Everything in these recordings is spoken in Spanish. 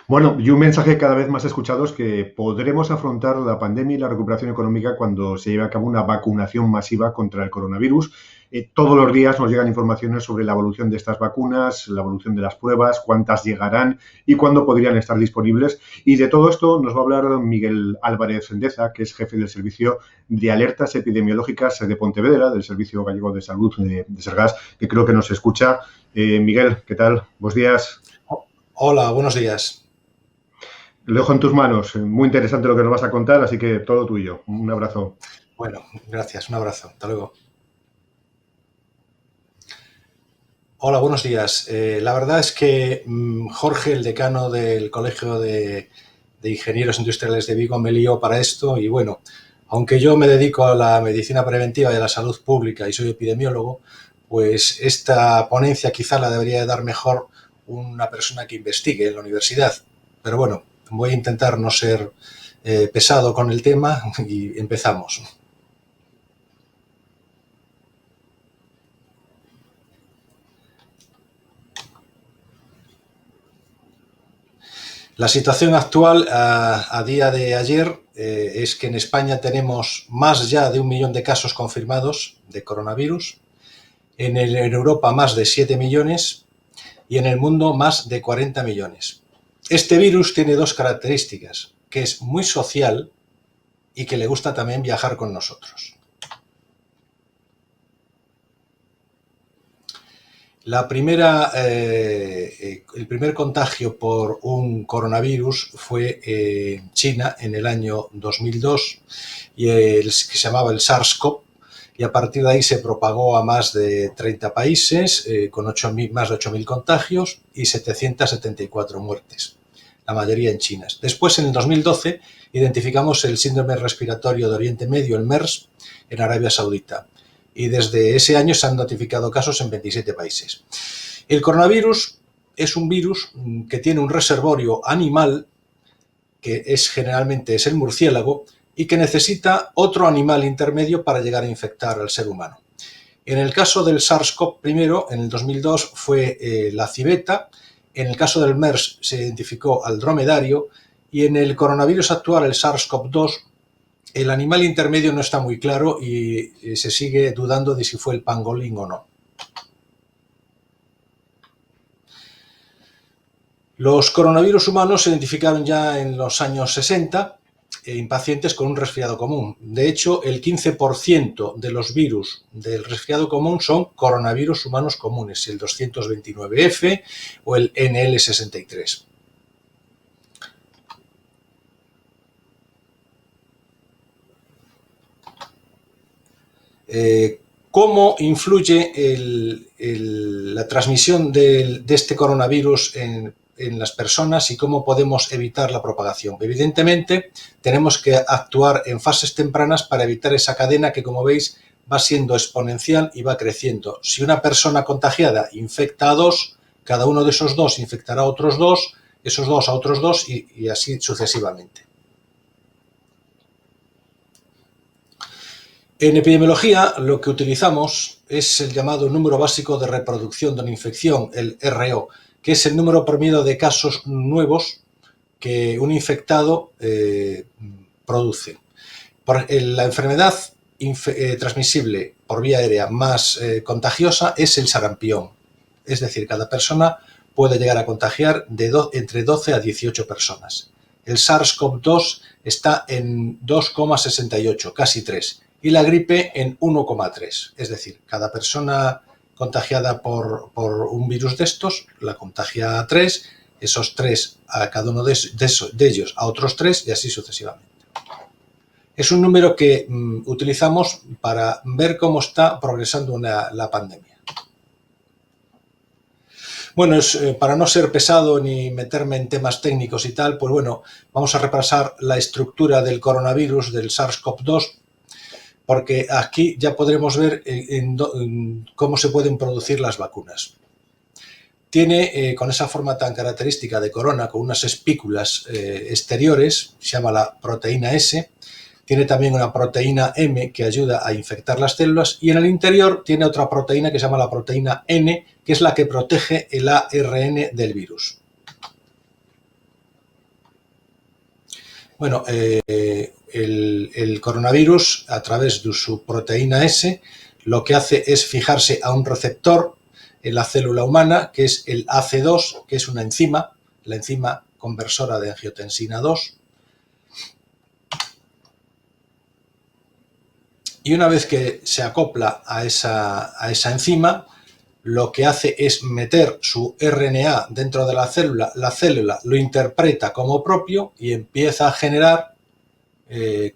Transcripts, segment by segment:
Bueno, y un mensaje cada vez más escuchado es que podremos afrontar la pandemia y la recuperación económica cuando se lleve a cabo una vacunación masiva contra el coronavirus. Todos los días nos llegan informaciones sobre la evolución de estas vacunas, la evolución de las pruebas, cuántas llegarán y cuándo podrían estar disponibles. Y de todo esto nos va a hablar Miguel Álvarez Endeza, que es jefe del Servicio de Alertas Epidemiológicas de Pontevedra, del Servicio Gallego de Salud de Sergas, que creo que nos escucha. Miguel, ¿qué tal? Buenos días. Hola, buenos días. Lo dejo en tus manos. Muy interesante lo que nos vas a contar, así que todo tuyo. Un abrazo. Bueno, gracias, un abrazo. Hasta luego. Hola, buenos días. La verdad es que Jorge, el decano del Colegio de Ingenieros Industriales de Vigo, me lió para esto y bueno, aunque yo me dedico a la medicina preventiva y a la salud pública y soy epidemiólogo, pues esta ponencia quizá la debería de dar mejor una persona que investigue en la universidad. Pero bueno, voy a intentar no ser pesado con el tema y empezamos. La situación actual a día de ayer es que en España tenemos más ya de 1 millón de casos confirmados de coronavirus, en Europa más de 7 millones y en el mundo más de 40 millones. Este virus tiene dos características, que es muy social y que le gusta también viajar con nosotros. El primer contagio por un coronavirus fue en China en el año 2002, que se llamaba el SARS-CoV, y a partir de ahí se propagó a más de 30 países, con más de 8.000 contagios y 774 muertes, la mayoría en China. Después, en el 2012, identificamos el síndrome respiratorio de Oriente Medio, el MERS, en Arabia Saudita. Y desde ese año se han notificado casos en 27 países. El coronavirus es un virus que tiene un reservorio animal, que generalmente es el murciélago, y que necesita otro animal intermedio para llegar a infectar al ser humano. En el caso del SARS-CoV primero, en el 2002, fue la civeta. En el caso del MERS se identificó al dromedario. Y en el coronavirus actual, el SARS-CoV-2, el animal intermedio no está muy claro y se sigue dudando de si fue el pangolín o no. Los coronavirus humanos se identificaron ya en los años 60 en pacientes con un resfriado común. De hecho, el 15% de los virus del resfriado común son coronavirus humanos comunes, el 229F o el NL63. ¿Cómo influye la transmisión de este coronavirus en las personas y cómo podemos evitar la propagación? Evidentemente, tenemos que actuar en fases tempranas para evitar esa cadena que, como veis, va siendo exponencial y va creciendo. Si una persona contagiada infecta a dos, cada uno de esos dos infectará a otros dos, esos dos a otros dos y así sucesivamente. En epidemiología lo que utilizamos es el llamado número básico de reproducción de una infección, el RO, que es el número promedio de casos nuevos que un infectado produce. La enfermedad transmisible por vía aérea más contagiosa es el sarampión. Es decir, cada persona puede llegar a contagiar entre 12 a 18 personas. El SARS-CoV-2 está en 2,68, casi 3. Y la gripe en 1,3. Es decir, cada persona contagiada por un virus de estos la contagia a 3, esos 3 a cada uno de ellos a otros 3 y así sucesivamente. Es un número que utilizamos para ver cómo está progresando la pandemia. Bueno, para no ser pesado ni meterme en temas técnicos y tal, pues bueno, vamos a repasar la estructura del coronavirus, del SARS-CoV-2, porque aquí ya podremos ver cómo se pueden producir las vacunas. Tiene, con esa forma tan característica de corona, con unas espículas exteriores, se llama la proteína S, tiene también una proteína M que ayuda a infectar las células y en el interior tiene otra proteína que se llama la proteína N, que es la que protege el ARN del virus. Bueno, el coronavirus, a través de su proteína S, lo que hace es fijarse a un receptor en la célula humana, que es el AC2, que es una enzima, la enzima conversora de angiotensina 2. Y una vez que se acopla a esa enzima, lo que hace es meter su RNA dentro de la célula lo interpreta como propio y empieza a generar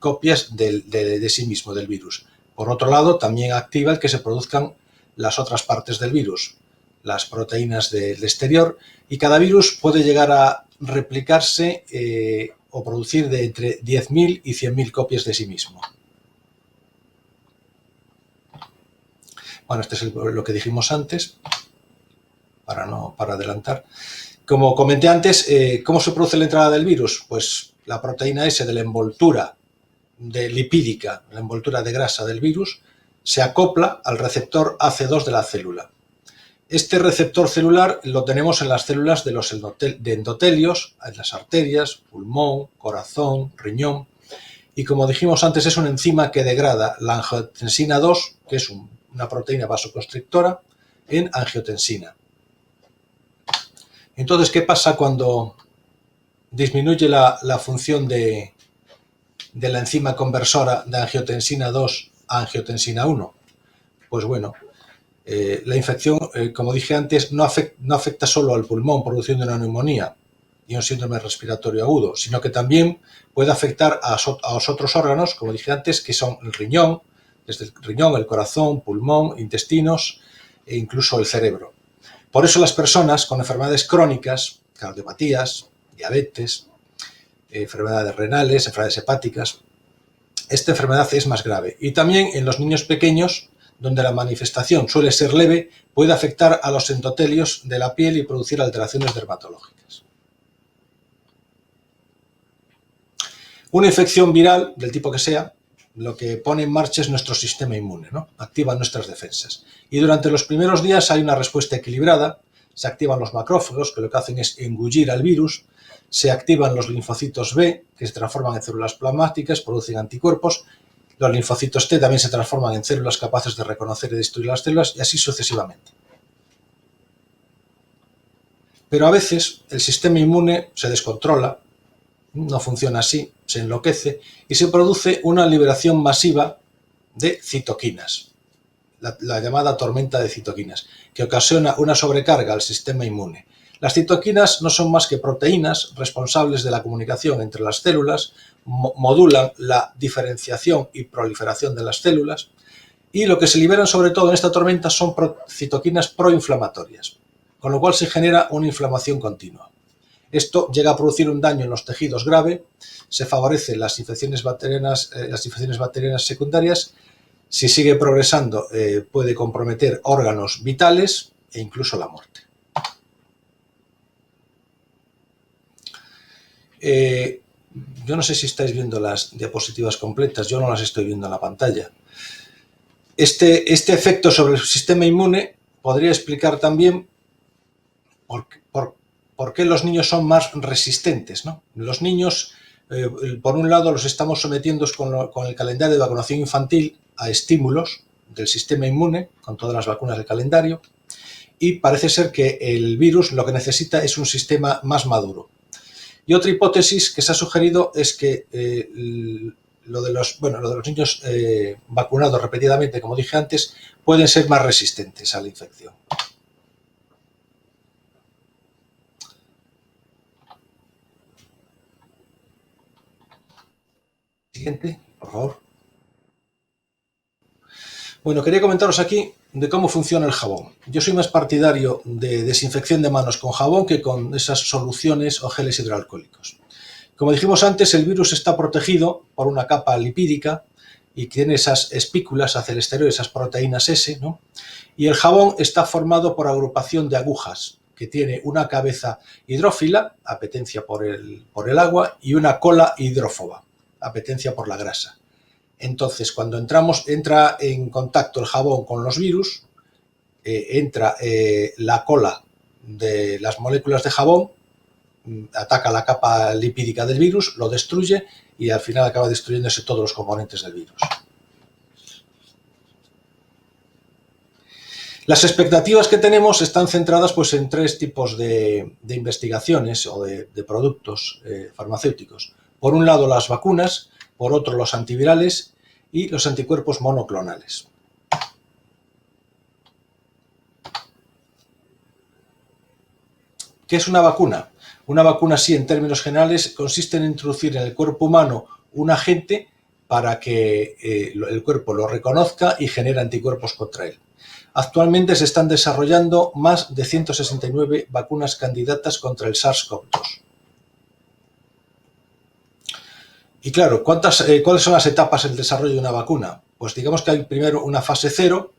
copias de sí mismo, del virus. Por otro lado, también activa el que se produzcan las otras partes del virus, las proteínas del exterior, y cada virus puede llegar a replicarse o producir de entre 10.000 y 100.000 copias de sí mismo. Bueno, este es lo que dijimos antes, para adelantar. Como comenté antes, ¿cómo se produce la entrada del virus? Pues la proteína S de la envoltura lipídica, la envoltura de grasa del virus, se acopla al receptor AC2 de la célula. Este receptor celular lo tenemos en las células de los endotelios, en las arterias, pulmón, corazón, riñón. Y como dijimos antes, es una enzima que degrada la angiotensina 2, que es una proteína vasoconstrictora, en angiotensina. Entonces, ¿qué pasa cuando disminuye la función de la enzima conversora de angiotensina 2 a angiotensina 1? Pues bueno, la infección, como dije antes, no afecta solo al pulmón produciendo una neumonía y un síndrome respiratorio agudo, sino que también puede afectar a los otros órganos, como dije antes, que son el riñón, desde el riñón, el corazón, pulmón, intestinos e incluso el cerebro. Por eso las personas con enfermedades crónicas, cardiopatías, diabetes, enfermedades renales, enfermedades hepáticas, esta enfermedad es más grave. Y también en los niños pequeños, donde la manifestación suele ser leve, puede afectar a los endotelios de la piel y producir alteraciones dermatológicas. Una infección viral, del tipo que sea, lo que pone en marcha es nuestro sistema inmune, ¿no? Activa nuestras defensas. Y durante los primeros días hay una respuesta equilibrada, se activan los macrófagos, que lo que hacen es engullir al virus, se activan los linfocitos B, que se transforman en células plasmáticas, producen anticuerpos, los linfocitos T también se transforman en células capaces de reconocer y destruir las células, y así sucesivamente. Pero a veces el sistema inmune se descontrola, no funciona así, se enloquece y se produce una liberación masiva de citoquinas, la llamada tormenta de citoquinas, que ocasiona una sobrecarga al sistema inmune. Las citoquinas no son más que proteínas responsables de la comunicación entre las células, modulan la diferenciación y proliferación de las células, y lo que se liberan sobre todo en esta tormenta son citoquinas proinflamatorias, con lo cual se genera una inflamación continua. Esto llega a producir un daño en los tejidos grave, se favorecen las infecciones bacterianas secundarias. Si sigue progresando, puede comprometer órganos vitales e incluso la muerte. Yo no sé si estáis viendo las diapositivas completas, yo no las estoy viendo en la pantalla. Este efecto sobre el sistema inmune podría explicar también por qué los niños son más resistentes, ¿no? Los niños, por un lado, los estamos sometiendo con el calendario de vacunación infantil a estímulos del sistema inmune, con todas las vacunas del calendario, y parece ser que el virus lo que necesita es un sistema más maduro. Y otra hipótesis que se ha sugerido es que lo de los niños vacunados repetidamente, como dije antes, pueden ser más resistentes a la infección. Siguiente, por favor. Bueno, quería comentaros aquí de cómo funciona el jabón. Yo soy más partidario de desinfección de manos con jabón que con esas soluciones o geles hidroalcohólicos. Como dijimos antes, el virus está protegido por una capa lipídica y tiene esas espículas hacia el exterior, esas proteínas S, ¿no? Y el jabón está formado por agrupación de agujas, que tiene una cabeza hidrófila, apetencia por el agua, y una cola hidrófoba, apetencia por la grasa. Entonces, cuando entra en contacto el jabón con los virus, entra la cola de las moléculas de jabón ataca la capa lipídica del virus, lo destruye y al final acaba destruyéndose todos los componentes del virus. Las expectativas que tenemos están centradas pues, en tres tipos de investigaciones o de productos farmacéuticos. Por un lado, las vacunas, por otro, los antivirales y los anticuerpos monoclonales. ¿Qué es una vacuna? Una vacuna, sí, en términos generales, consiste en introducir en el cuerpo humano un agente para que el cuerpo lo reconozca y genere anticuerpos contra él. Actualmente se están desarrollando más de 169 vacunas candidatas contra el SARS-CoV-2. Y claro, ¿cuáles son las etapas del desarrollo de una vacuna? Pues digamos que hay primero una fase 0,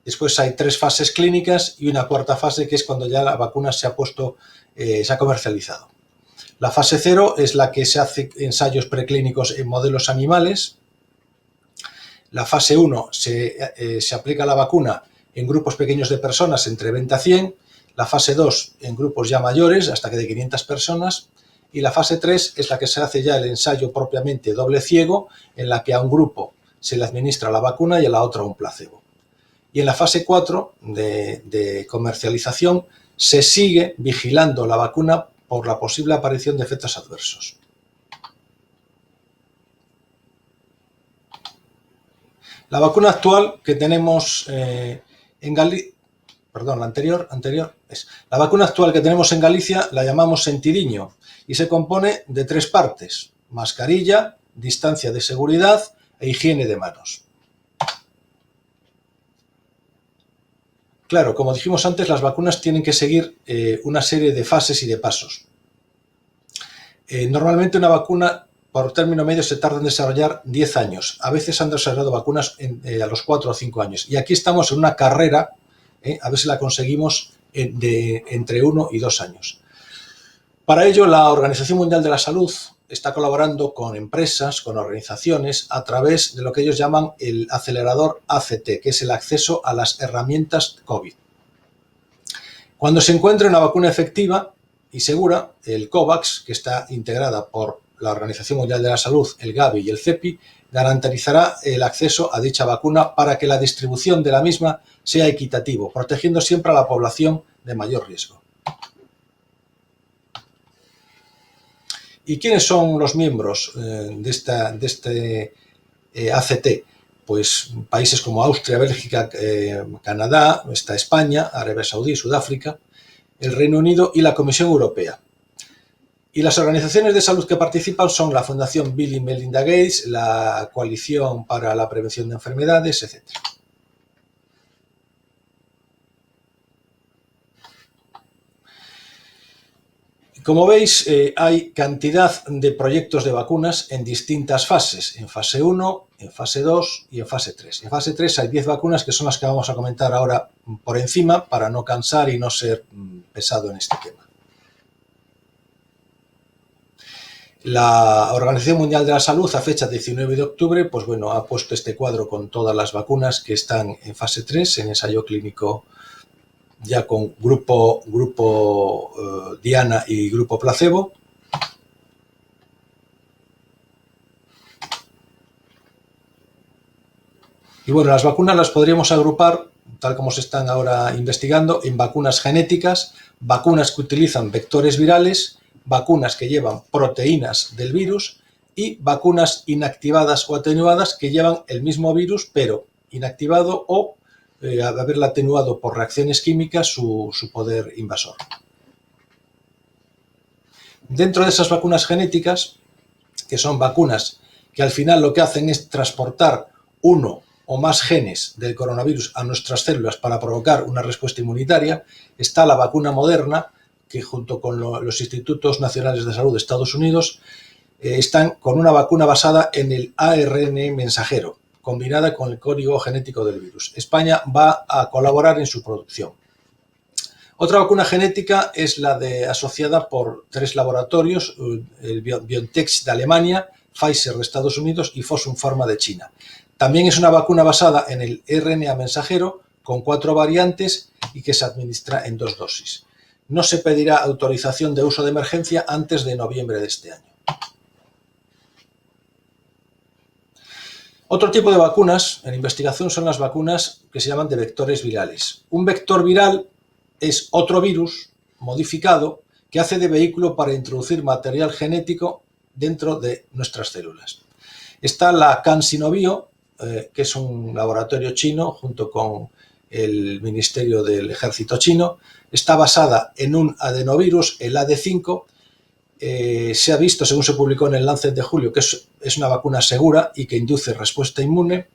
después hay 3 fases clínicas y una cuarta fase que es cuando ya la vacuna se ha comercializado. La fase 0 es la que se hace ensayos preclínicos en modelos animales. La fase 1 se aplica la vacuna en grupos pequeños de personas, entre 20 a 100. La fase 2 en grupos ya mayores, hasta que de 500 personas. Y la fase 3 es la que se hace ya el ensayo propiamente doble ciego, en la que a un grupo se le administra la vacuna y a la otra un placebo. Y en la fase 4 de comercialización se sigue vigilando la vacuna por la posible aparición de efectos adversos. La vacuna actual que tenemos en Galicia, perdón, la anterior es la vacuna actual que tenemos en Galicia la llamamos Sentidiño y se compone de 3 partes: mascarilla, distancia de seguridad e higiene de manos. Claro, como dijimos antes, las vacunas tienen que seguir una serie de fases y de pasos. Normalmente una vacuna, por término medio, se tarda en desarrollar 10 años. A veces han desarrollado vacunas a los 4 o 5 años. Y aquí estamos en una carrera, a ver si la conseguimos entre 1 y 2 años. Para ello, la Organización Mundial de la Salud está colaborando con empresas, con organizaciones, a través de lo que ellos llaman el acelerador ACT, que es el acceso a las herramientas COVID. Cuando se encuentre una vacuna efectiva y segura, el COVAX, que está integrada por la Organización Mundial de la Salud, el Gavi y el CEPI, garantizará el acceso a dicha vacuna para que la distribución de la misma sea equitativo, protegiendo siempre a la población de mayor riesgo. ¿Y quiénes son los miembros de este ACT? Pues países como Austria, Bélgica, Canadá, está España, Arabia Saudí, Sudáfrica, el Reino Unido y la Comisión Europea. Y las organizaciones de salud que participan son la Fundación Bill y Melinda Gates, la Coalición para la Prevención de Enfermedades, etc. Como veis, hay cantidad de proyectos de vacunas en distintas fases, en fase 1, en fase 2 y en fase 3. En fase 3 hay 10 vacunas que son las que vamos a comentar ahora por encima para no cansar y no ser pesado en este tema. La Organización Mundial de la Salud, a fecha 19 de octubre, pues bueno, ha puesto este cuadro con todas las vacunas que están en fase 3, en ensayo clínico ya con grupo Diana y grupo placebo. Y bueno, las vacunas las podríamos agrupar, tal como se están ahora investigando, en vacunas genéticas, vacunas que utilizan vectores virales, vacunas que llevan proteínas del virus y vacunas inactivadas o atenuadas que llevan el mismo virus pero inactivado o haberla atenuado por reacciones químicas su poder invasor. Dentro de esas vacunas genéticas, que son vacunas que al final lo que hacen es transportar uno o más genes del coronavirus a nuestras células para provocar una respuesta inmunitaria, está la vacuna Moderna, que junto con los Institutos Nacionales de Salud de Estados Unidos están con una vacuna basada en el ARN mensajero, combinada con el código genético del virus. España va a colaborar en su producción. Otra vacuna genética es la asociada por 3 laboratorios, el BioNTech de Alemania, Pfizer de Estados Unidos y Fosun Pharma de China. También es una vacuna basada en el RNA mensajero con 4 variantes y que se administra en 2 dosis. no se pedirá autorización de uso de emergencia antes de noviembre de este año. Otro tipo de vacunas en investigación son las vacunas que se llaman de vectores virales. Un vector viral es otro virus modificado que hace de vehículo para introducir material genético dentro de nuestras células. Está la CanSinoBio, que es un laboratorio chino junto con el Ministerio del Ejército chino. Está basada en un adenovirus, el AD5. Se ha visto, según se publicó en el Lancet de julio, que es una vacuna segura y que induce respuesta inmune,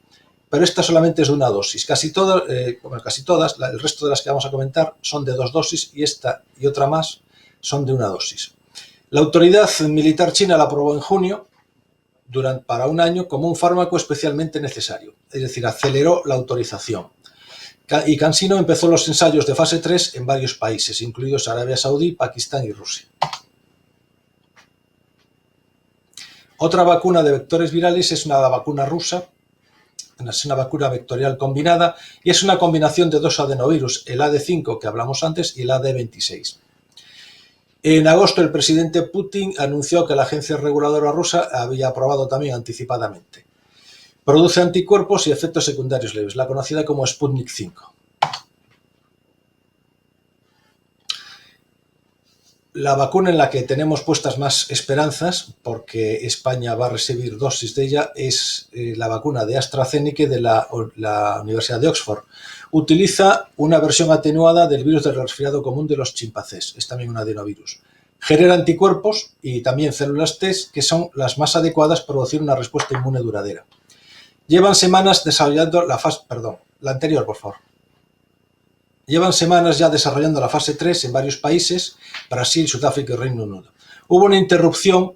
pero esta solamente es de una dosis. Casi todas, el resto de las que vamos a comentar son de 2 dosis y esta y otra más son de una dosis. La autoridad militar china la aprobó en junio para un año como un fármaco especialmente necesario, es decir, aceleró la autorización. Y CanSino empezó los ensayos de fase 3 en varios países, incluidos Arabia Saudí, Pakistán y Rusia. Otra vacuna de vectores virales es una vacuna rusa, es una vacuna vectorial combinada y es una combinación de 2 adenovirus, el AD5 que hablamos antes y el AD26. En agosto el presidente Putin anunció que la agencia reguladora rusa había aprobado también anticipadamente. Produce anticuerpos y efectos secundarios leves, la conocida como Sputnik 5. La vacuna en la que tenemos puestas más esperanzas, porque España va a recibir dosis de ella, es la vacuna de AstraZeneca de la Universidad de Oxford. Utiliza una versión atenuada del virus del resfriado común de los chimpancés, es también un adenovirus. Genera anticuerpos y también células T que son las más adecuadas para producir una respuesta inmune duradera. Llevan semanas desarrollando la anterior, por favor. Llevan semanas ya desarrollando la fase 3 en varios países, Brasil, Sudáfrica y Reino Unido. Hubo una interrupción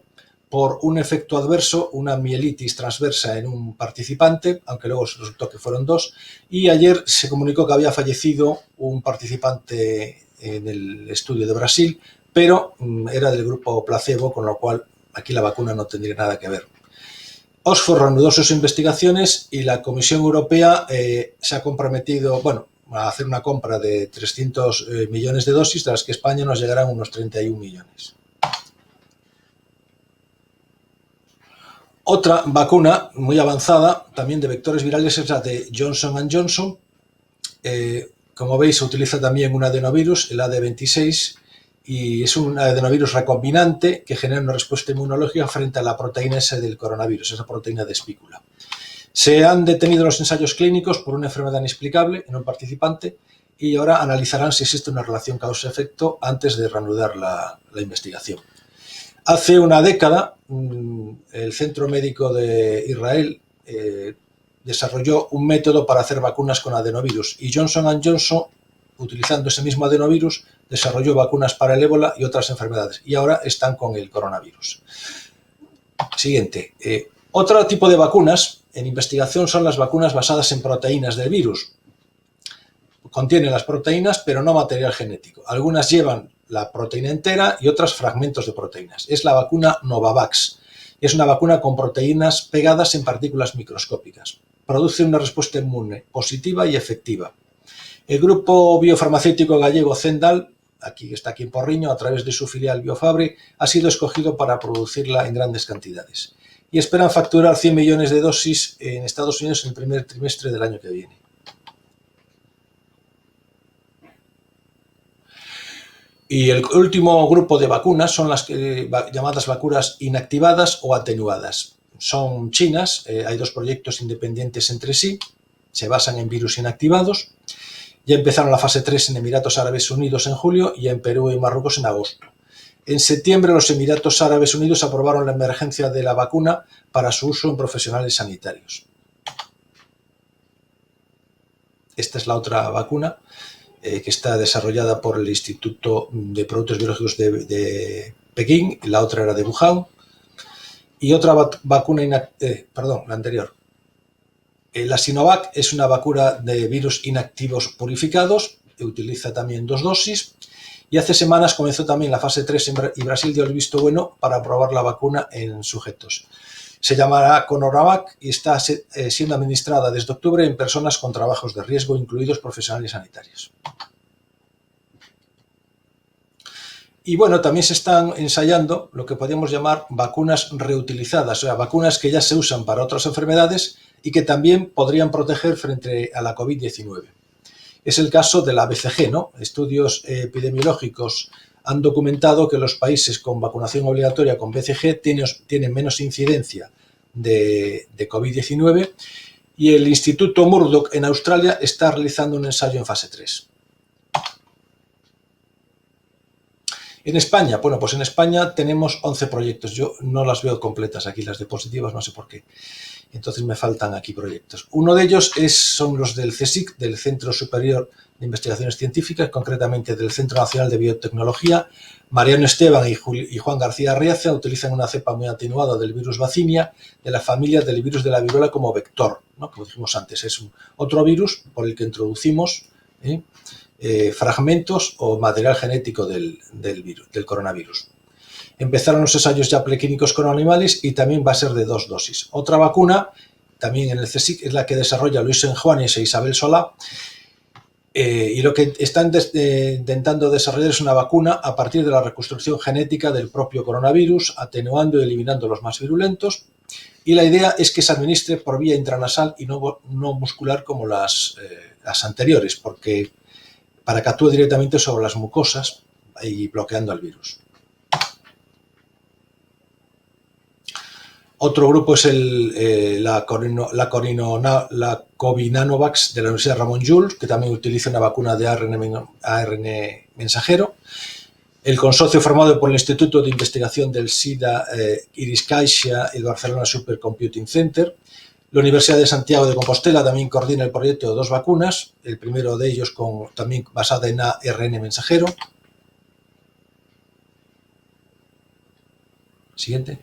por un efecto adverso, una mielitis transversa en un participante, aunque luego resultó que fueron 2, y ayer se comunicó que había fallecido un participante en el estudio de Brasil, pero era del grupo placebo, con lo cual aquí la vacuna no tendría nada que ver. Oxford reanudó sus investigaciones y la Comisión Europea se ha comprometido, a hacer una compra de 300 millones de dosis, de las que España nos llegarán unos 31 millones. Otra vacuna muy avanzada, también de vectores virales, es la de Johnson & Johnson. Como veis, se utiliza también un adenovirus, el AD26, y es un adenovirus recombinante que genera una respuesta inmunológica frente a la proteína S del coronavirus, esa proteína de espícula. Se han detenido los ensayos clínicos por una enfermedad inexplicable en un participante y ahora analizarán si existe una relación causa-efecto antes de reanudar la investigación. Hace una década, el Centro Médico de Israel desarrolló un método para hacer vacunas con adenovirus y Johnson & Johnson, utilizando ese mismo adenovirus, desarrolló vacunas para el ébola y otras enfermedades y ahora están con el coronavirus. Siguiente. Otro tipo de vacunas en investigación son las vacunas basadas en proteínas del virus. Contienen las proteínas, pero no material genético. Algunas llevan la proteína entera y otras fragmentos de proteínas. Es la vacuna Novavax. Es una vacuna con proteínas pegadas en partículas microscópicas. Produce una respuesta inmune positiva y efectiva. El grupo biofarmacéutico gallego Zendal, está aquí en Porriño, a través de su filial Biofabri, ha sido escogido para producirla en grandes cantidades. Y esperan facturar 100 millones de dosis en Estados Unidos en el primer trimestre del año que viene. Y el último grupo de vacunas son las llamadas vacunas inactivadas o atenuadas. Son chinas, hay 2 proyectos independientes entre sí, se basan en virus inactivados. Ya empezaron la fase 3 en Emiratos Árabes Unidos en julio y en Perú y Marruecos en agosto. En septiembre los Emiratos Árabes Unidos aprobaron la emergencia de la vacuna para su uso en profesionales sanitarios. Esta es la otra vacuna que está desarrollada por el Instituto de Productos Biológicos de Pekín, y la otra era de Wuhan. Y otra vacuna, la anterior. La Sinovac es una vacuna de virus inactivos purificados, que utiliza también 2 dosis. Y hace semanas comenzó también la fase 3 y Brasil dio el visto bueno para probar la vacuna en sujetos. Se llamará Coronavac y está siendo administrada desde octubre en personas con trabajos de riesgo, incluidos profesionales sanitarios. Y bueno, también se están ensayando lo que podríamos llamar vacunas reutilizadas, o sea, vacunas que ya se usan para otras enfermedades y que también podrían proteger frente a la COVID-19. Es el caso de la BCG, ¿no? Estudios epidemiológicos han documentado que los países con vacunación obligatoria con BCG tienen menos incidencia de COVID-19 y el Instituto Murdoch en Australia está realizando un ensayo en fase 3. En España, bueno, pues en España tenemos 11 proyectos. Yo no las veo completas aquí, las diapositivas, no sé por qué. Entonces me faltan aquí proyectos. Uno de ellos son los del CSIC, del Centro Superior de Investigaciones Científicas, concretamente del Centro Nacional de Biotecnología. Mariano Esteban y Juan García Arriaza utilizan una cepa muy atenuada del virus Vaccinia de la familia del virus de la viruela como vector, ¿no? Como dijimos antes, es otro virus por el que introducimos fragmentos o material genético del coronavirus. Empezaron los ensayos ya preclínicos con animales y también va a ser de 2 dosis. Otra vacuna, también en el CSIC, es la que desarrolla Luis Enjuanes e Isabel Solá, y lo que están intentando desarrollar es una vacuna a partir de la reconstrucción genética del propio coronavirus, atenuando y eliminando los más virulentos, y la idea es que se administre por vía intranasal y no muscular como las anteriores, porque para que actúe directamente sobre las mucosas y bloqueando al virus. Otro grupo es la Covinanovax de la Universidad Ramon Llull, que también utiliza una vacuna de ARN mensajero. El consorcio formado por el Instituto de Investigación del SIDA, Iriscaixa y el Barcelona Supercomputing Center. La Universidad de Santiago de Compostela también coordina el proyecto de 2 vacunas, el primero de ellos también basada en ARN mensajero. Siguiente.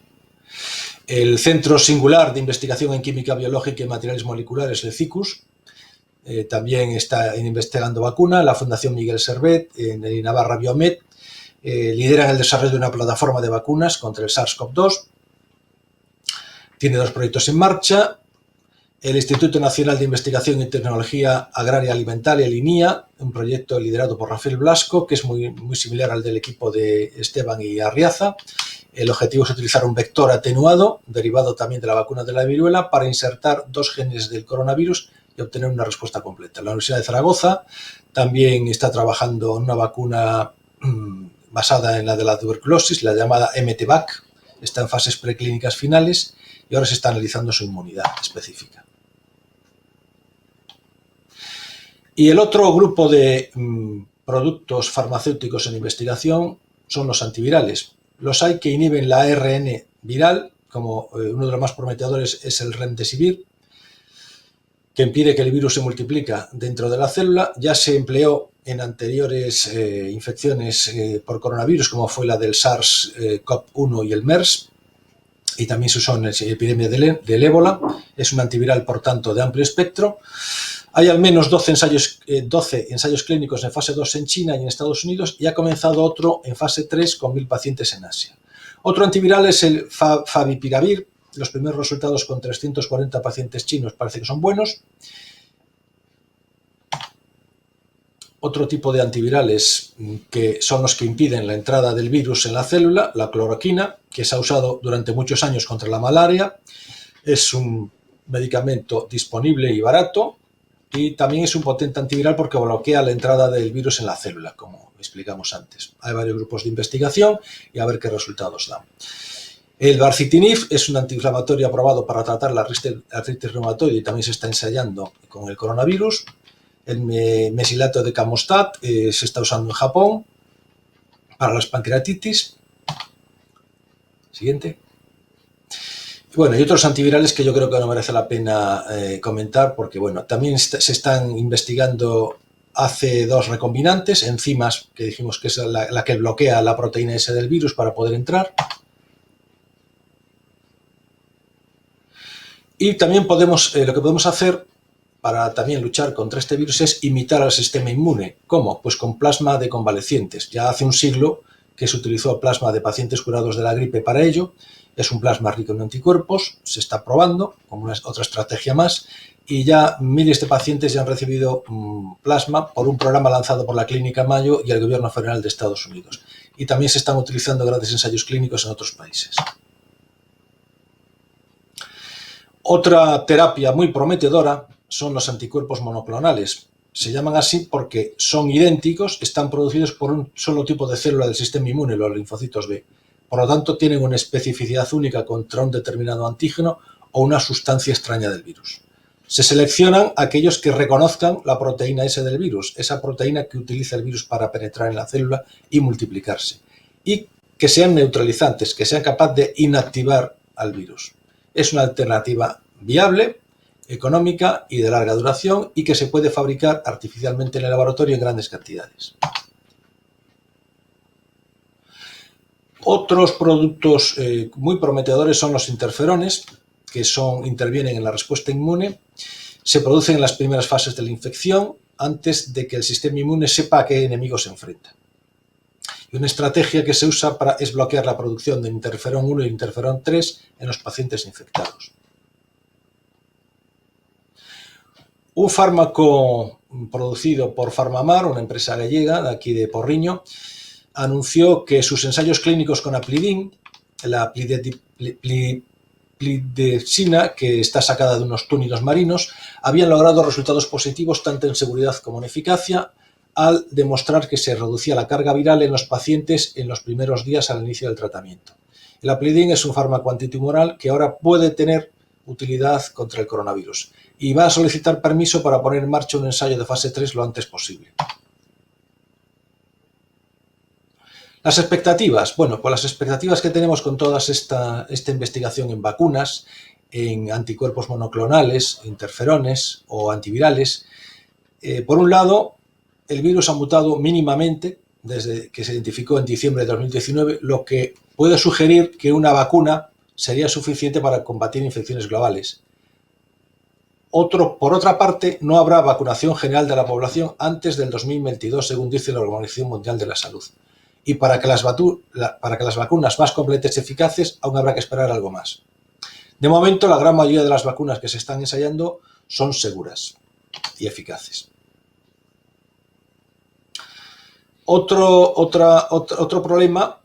El Centro Singular de Investigación en Química Biológica y Materiales Moleculares, el CICUS, también está investigando vacuna. La Fundación Miguel Servet, en Navarra Biomed, lideran el desarrollo de una plataforma de vacunas contra el SARS-CoV-2. Tiene 2 proyectos en marcha. El Instituto Nacional de Investigación y Tecnología Agraria Alimentaria, el INIA, un proyecto liderado por Rafael Blasco, que es muy similar al del equipo de Esteban y Arriaza. El objetivo es utilizar un vector atenuado, derivado también de la vacuna de la viruela, para insertar 2 genes del coronavirus y obtener una respuesta completa. La Universidad de Zaragoza también está trabajando en una vacuna basada en la de la tuberculosis, la llamada MTVAC. Está en fases preclínicas finales y ahora se está analizando su inmunidad específica. Y el otro grupo de productos farmacéuticos en investigación son los antivirales. Los hay que inhiben la ARN viral, como uno de los más prometedores es el Remdesivir, que impide que el virus se multiplique dentro de la célula. Ya se empleó en anteriores infecciones por coronavirus, como fue la del SARS-CoV-1 y el MERS, y también se usó en la epidemia del ébola. Es un antiviral, por tanto, de amplio espectro. Hay al menos 12 ensayos clínicos en fase 2 en China y en Estados Unidos, y ha comenzado otro en fase 3 con 1.000 pacientes en Asia. Otro antiviral es el Favipiravir. Los primeros resultados con 340 pacientes chinos parece que son buenos. Otro tipo de antivirales que son los que impiden la entrada del virus en la célula, la cloroquina, que se ha usado durante muchos años contra la malaria. Es un medicamento disponible y barato, y también es un potente antiviral porque bloquea la entrada del virus en la célula, como explicamos antes. Hay varios grupos de investigación y a ver qué resultados dan. El baricitinib es un antiinflamatorio aprobado para tratar la artritis reumatoide y también se está ensayando con el coronavirus. El mesilato de Camostat se está usando en Japón para las pancreatitis. Siguiente. Bueno, y otros antivirales que yo creo que no merece la pena comentar porque, bueno, también se están investigando AC2 recombinantes, enzimas que dijimos que es la que bloquea la proteína S del virus para poder entrar. Y también lo que podemos hacer para también luchar contra este virus es imitar al sistema inmune. ¿Cómo? Pues con plasma de convalecientes. Ya hace un siglo que se utilizó plasma de pacientes curados de la gripe para ello. Es un plasma rico en anticuerpos, se está probando como otra estrategia más, y ya miles de pacientes ya han recibido plasma por un programa lanzado por la Clínica Mayo y el Gobierno Federal de Estados Unidos. y también se están utilizando grandes ensayos clínicos en otros países. Otra terapia muy prometedora son los anticuerpos monoclonales. Se llaman así porque son idénticos, están producidos por un solo tipo de célula del sistema inmune, los linfocitos B. Por lo tanto, tienen una especificidad única contra un determinado antígeno o una sustancia extraña del virus. Se seleccionan aquellos que reconozcan la proteína S del virus, esa proteína que utiliza el virus para penetrar en la célula y multiplicarse, y que sean neutralizantes, que sean capaces de inactivar al virus. Es una alternativa viable, económica y de larga duración y que se puede fabricar artificialmente en el laboratorio en grandes cantidades. Otros productos muy prometedores son los interferones, que intervienen en la respuesta inmune. Se producen en las primeras fases de la infección, antes de que el sistema inmune sepa a qué enemigo se enfrenta. Y una estrategia que se usa es bloquear la producción de interferón 1 y interferón 3 en los pacientes infectados. Un fármaco producido por Farmamar, una empresa gallega de aquí de Porriño, anunció que sus ensayos clínicos con Aplidin, la plidexina, que está sacada de unos túnidos marinos, habían logrado resultados positivos tanto en seguridad como en eficacia, al demostrar que se reducía la carga viral en los pacientes en los primeros días al inicio del tratamiento. El Aplidin es un fármaco antitumoral que ahora puede tener utilidad contra el coronavirus y va a solicitar permiso para poner en marcha un ensayo de fase 3 lo antes posible. Las expectativas. Bueno, pues las expectativas que tenemos con toda esta investigación en vacunas, en anticuerpos monoclonales, interferones o antivirales, por un lado, el virus ha mutado mínimamente desde que se identificó en diciembre de 2019, lo que puede sugerir que una vacuna sería suficiente para combatir infecciones globales. Por otra parte, no habrá vacunación general de la población antes del 2022, según dice la Organización Mundial de la Salud. Y para que las vacunas más completas y eficaces, aún habrá que esperar algo más. De momento, la gran mayoría de las vacunas que se están ensayando son seguras y eficaces. Otro problema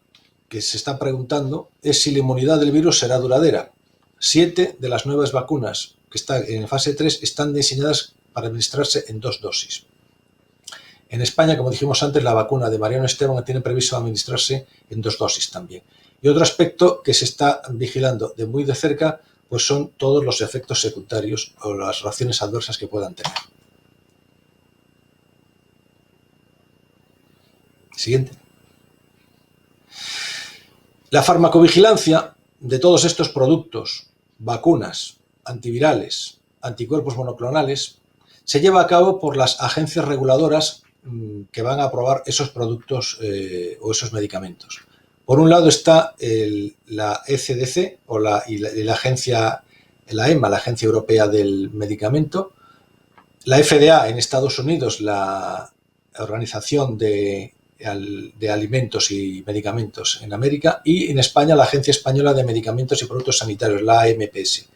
que se está preguntando es si la inmunidad del virus será duradera. 7 de las nuevas vacunas que están en fase 3 están diseñadas para administrarse en 2 dosis. En España, como dijimos antes, la vacuna de Mariano Esteban tiene previsto administrarse en 2 dosis también. Y otro aspecto que se está vigilando de muy de cerca, pues son todos los efectos secundarios o las reacciones adversas que puedan tener. Siguiente. La farmacovigilancia de todos estos productos, vacunas, antivirales, anticuerpos monoclonales, se lleva a cabo por las agencias reguladoras que van a aprobar esos productos o esos medicamentos. Por un lado está la ECDC o la agencia, la EMA, la Agencia Europea del Medicamento, la FDA en Estados Unidos, la Organización de Alimentos y Medicamentos en América, y en España la Agencia Española de Medicamentos y Productos Sanitarios, la AMPS.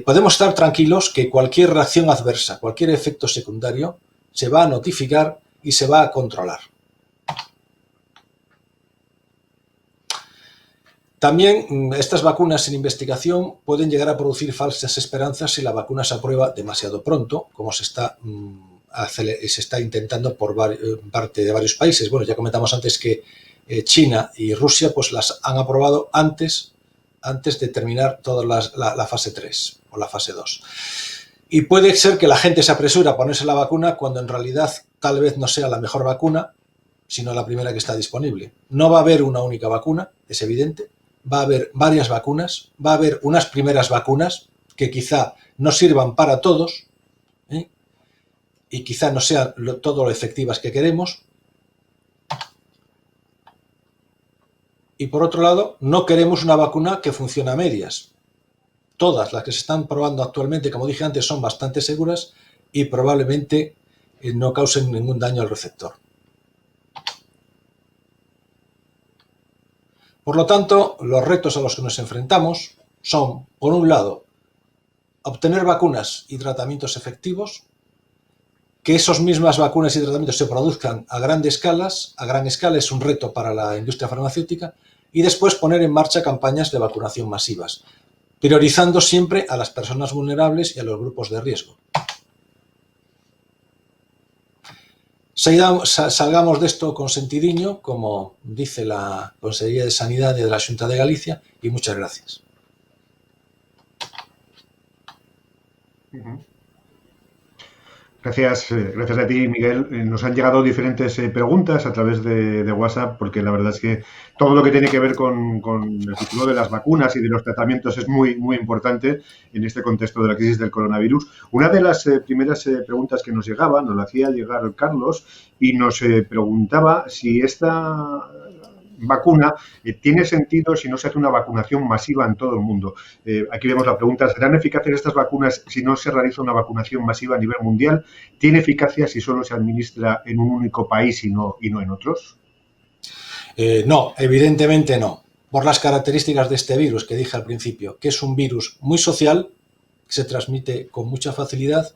Podemos estar tranquilos que cualquier reacción adversa, cualquier efecto secundario, se va a notificar y se va a controlar. También estas vacunas en investigación pueden llegar a producir falsas esperanzas si la vacuna se aprueba demasiado pronto, como se está intentando por parte de varios países. Bueno, ya comentamos antes que China y Rusia pues las han aprobado antes de terminar toda la fase 3 o la fase 2. Y puede ser que la gente se apresure a ponerse la vacuna cuando en realidad tal vez no sea la mejor vacuna, sino la primera que está disponible. No va a haber una única vacuna, es evidente. Va a haber varias vacunas, va a haber unas primeras vacunas que quizá no sirvan para todos, y quizá no sean todo lo efectivas que queremos. Y por otro lado, no queremos una vacuna que funcione a medias. Todas las que se están probando actualmente, como dije antes, son bastante seguras y probablemente no causen ningún daño al receptor. Por lo tanto, los retos a los que nos enfrentamos son, por un lado, obtener vacunas y tratamientos efectivos, que esas mismas vacunas y tratamientos se produzcan a gran escala es un reto para la industria farmacéutica, y después poner en marcha campañas de vacunación masivas, priorizando siempre a las personas vulnerables y a los grupos de riesgo. Salgamos de esto con sentidiño, como dice la Consellería de Sanidade de la Xunta de Galicia, y muchas gracias. Gracias a ti, Miguel. Nos han llegado diferentes preguntas a través de WhatsApp, porque la verdad es que todo lo que tiene que ver con el futuro de las vacunas y de los tratamientos es muy, muy importante en este contexto de la crisis del coronavirus. Una de las primeras preguntas que nos llegaba, nos la hacía llegar Carlos, y nos preguntaba si esta vacuna tiene sentido si no se hace una vacunación masiva en todo el mundo. Aquí vemos la pregunta: ¿serán eficaces estas vacunas si no se realiza una vacunación masiva a nivel mundial? ¿Tiene eficacia si solo se administra en un único país y no en otros? No, evidentemente no. Por las características de este virus que dije al principio, que es un virus muy social, que se transmite con mucha facilidad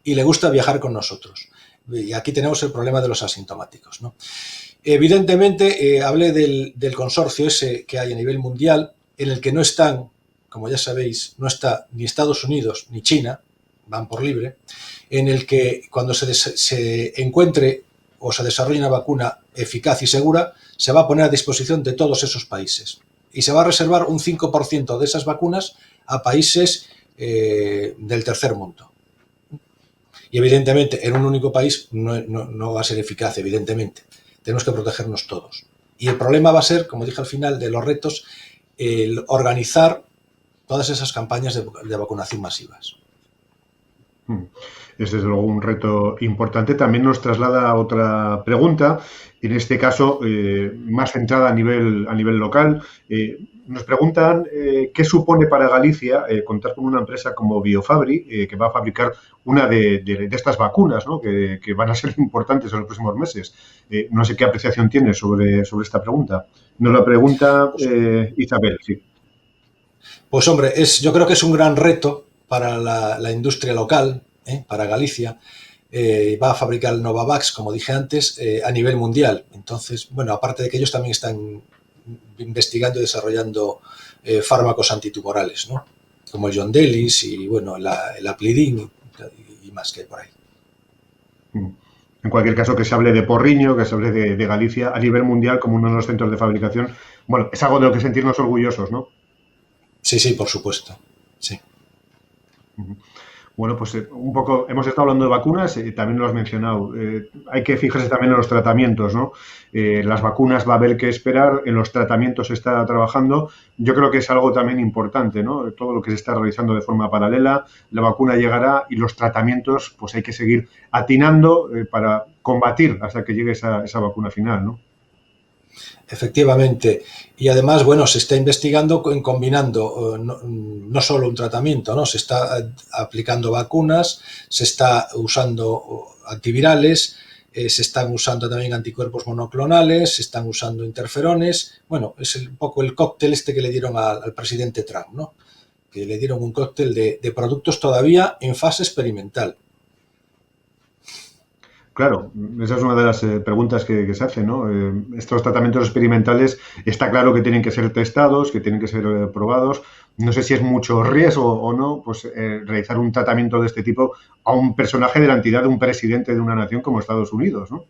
y le gusta viajar con nosotros. Y aquí tenemos el problema de los asintomáticos, ¿no? Evidentemente, hablé del consorcio ese que hay a nivel mundial, en el que no están, como ya sabéis, no está ni Estados Unidos ni China, van por libre, en el que cuando se encuentre o se desarrolle una vacuna eficaz y segura, se va a poner a disposición de todos esos países. Y se va a reservar un 5% de esas vacunas a países del tercer mundo. Y evidentemente, en un único país no va a ser eficaz, evidentemente. Tenemos que protegernos todos. Y el problema va a ser, como dije al final de los retos, el organizar todas esas campañas de vacunación masivas. Es desde luego un reto importante. También nos traslada otra pregunta, en este caso más centrada a nivel local. Nos preguntan qué supone para Galicia contar con una empresa como Biofabri, que va a fabricar una de estas vacunas, ¿no? que van a ser importantes en los próximos meses. No sé qué apreciación tiene sobre esta pregunta. Nos la pregunta Isabel, sí. Pues hombre, yo creo que es un gran reto para la industria local, para Galicia. Va a fabricar el Novavax, como dije antes, a nivel mundial. Entonces, bueno, aparte de que ellos también están investigando y desarrollando fármacos antitumorales, ¿no? Como el Yondelis y, bueno, el Aplidin y más que hay por ahí. En cualquier caso, que se hable de Porriño, que se hable de Galicia a nivel mundial como uno de los centros de fabricación, bueno, es algo de lo que sentirnos orgullosos, ¿no? Sí, por supuesto, sí. Bueno, pues un poco, hemos estado hablando de vacunas, también lo has mencionado. Hay que fijarse también en los tratamientos, ¿no? Las vacunas va a haber que esperar, en los tratamientos se está trabajando. Yo creo que es algo también importante, ¿no? Todo lo que se está realizando de forma paralela, la vacuna llegará y los tratamientos, pues hay que seguir atinando para combatir hasta que llegue esa vacuna final, ¿no? Efectivamente. Y además, bueno, se está investigando combinando no solo un tratamiento, ¿no? Se está aplicando vacunas, se está usando antivirales, se están usando también anticuerpos monoclonales, se están usando interferones. Bueno, es un poco el cóctel este que le dieron al presidente Trump, ¿no? Que le dieron un cóctel de productos todavía en fase experimental. Claro, esa es una de las preguntas que se hacen, ¿no? Estos tratamientos experimentales está claro que tienen que ser testados, que tienen que ser probados. No sé si es mucho riesgo o no, pues realizar un tratamiento de este tipo a un personaje de la entidad de un presidente de una nación como Estados Unidos, ¿no?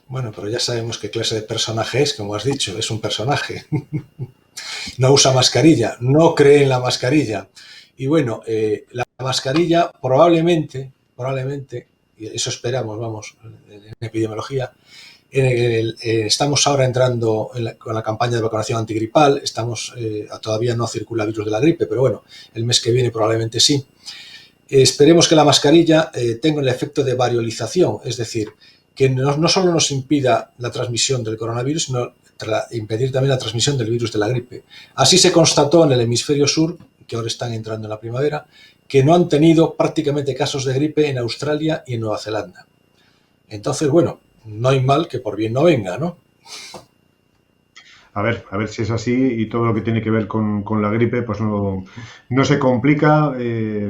Bueno, pero ya sabemos qué clase de personaje es, como has dicho, es un personaje. No usa mascarilla, no cree en la mascarilla. Y bueno, la mascarilla probablemente, y eso esperamos, vamos, en epidemiología, estamos ahora entrando con la campaña de vacunación antigripal, todavía no circula el virus de la gripe, pero bueno, el mes que viene probablemente sí. Esperemos que la mascarilla tenga el efecto de variolización, es decir, que no solo nos impida la transmisión del coronavirus, sino impedir también la transmisión del virus de la gripe. Así se constató en el hemisferio sur, que ahora están entrando en la primavera, que no han tenido prácticamente casos de gripe en Australia y en Nueva Zelanda. Entonces, bueno, no hay mal que por bien no venga, ¿no? a ver si es así y todo lo que tiene que ver con la gripe, pues no se complica,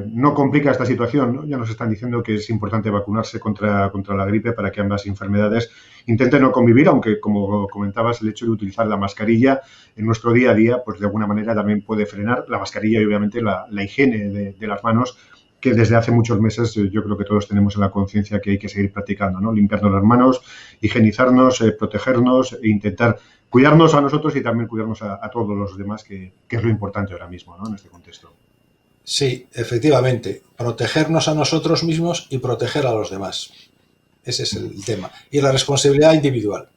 no complica esta situación, ¿no? Ya nos están diciendo que es importante vacunarse contra la gripe para que ambas enfermedades intenten no convivir, aunque como comentabas, el hecho de utilizar la mascarilla en nuestro día a día, pues de alguna manera también puede frenar la mascarilla y obviamente la higiene de las manos, que desde hace muchos meses yo creo que todos tenemos en la conciencia que hay que seguir practicando, ¿no? Limpiarnos las manos, higienizarnos, protegernos e intentar cuidarnos a nosotros y también cuidarnos a todos los demás, que es lo importante ahora mismo, ¿no? En este contexto. Sí, efectivamente, protegernos a nosotros mismos y proteger a los demás. Ese es el tema. Y la responsabilidad individual.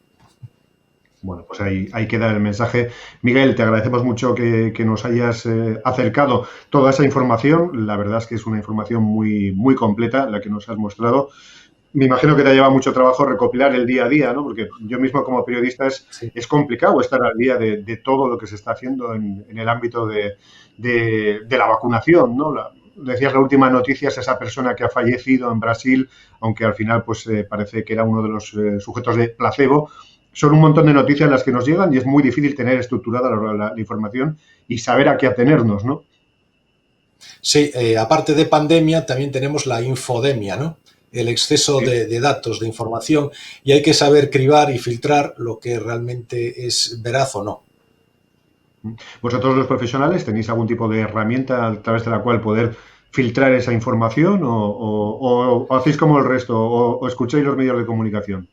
Bueno, pues ahí queda el mensaje. Miguel, te agradecemos mucho que nos hayas acercado toda esa información. La verdad es que es una información muy completa la que nos has mostrado. Me imagino que te lleva mucho trabajo recopilar el día a día, ¿no? Porque yo mismo como periodista Sí. es complicado estar al día de todo lo que se está haciendo en el ámbito de la vacunación, ¿no? Decías, la última noticia es esa persona que ha fallecido en Brasil, aunque al final pues parece que era uno de los sujetos de placebo. Son un montón de noticias las que nos llegan y es muy difícil tener estructurada la información y saber a qué atenernos, ¿no? Sí, aparte de pandemia, también tenemos la infodemia, ¿no? El exceso Sí. de datos, de información, y hay que saber cribar y filtrar lo que realmente es veraz o no. ¿Vosotros los profesionales tenéis algún tipo de herramienta a través de la cual poder filtrar esa información o hacéis como el resto o escucháis los medios de comunicación?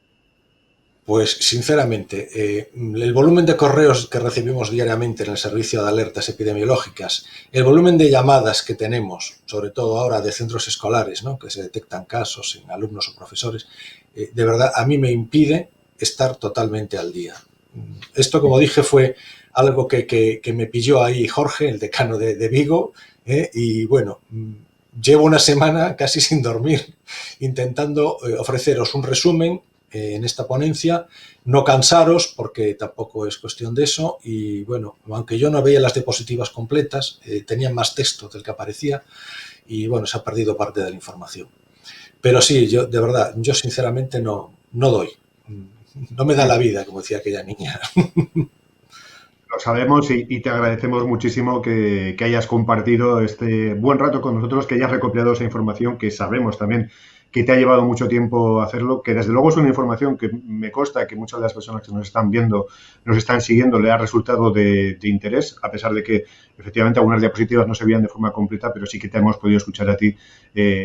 Pues sinceramente, el volumen de correos que recibimos diariamente en el servicio de alertas epidemiológicas, el volumen de llamadas que tenemos, sobre todo ahora de centros escolares, ¿no? Que se detectan casos en alumnos o profesores, de verdad a mí me impide estar totalmente al día. Esto, como dije, fue algo que me pilló ahí Jorge, el decano de Vigo, y bueno, llevo una semana casi sin dormir intentando ofreceros un resumen en esta ponencia, no cansaros porque tampoco es cuestión de eso y bueno, aunque yo no veía las diapositivas completas, tenían más texto del que aparecía y bueno, se ha perdido parte de la información. Pero sí, yo de verdad, yo sinceramente no doy, no me da la vida, como decía aquella niña. Lo sabemos y te agradecemos muchísimo que hayas compartido este buen rato con nosotros, que hayas recopilado esa información, que sabemos también que te ha llevado mucho tiempo hacerlo, que desde luego es una información que me consta que muchas de las personas que nos están viendo, nos están siguiendo, le ha resultado de interés, a pesar de que efectivamente algunas diapositivas no se veían de forma completa, pero sí que te hemos podido escuchar a ti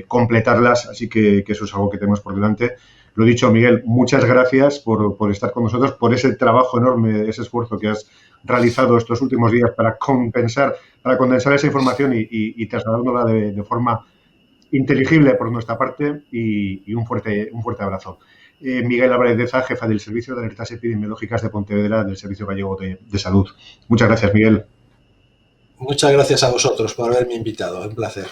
completarlas, así que eso es algo que tenemos por delante. Lo dicho, Miguel, muchas gracias por estar con nosotros, por ese trabajo enorme, ese esfuerzo que has realizado estos últimos días para condensar esa información y trasladándola de forma inteligible por nuestra parte y un fuerte abrazo. Miguel Álvarez, jefa del Servicio de Alertas Epidemiológicas de Pontevedra del Servicio Gallego de Salud. Muchas gracias, Miguel. Muchas gracias a vosotros por haberme invitado, un placer.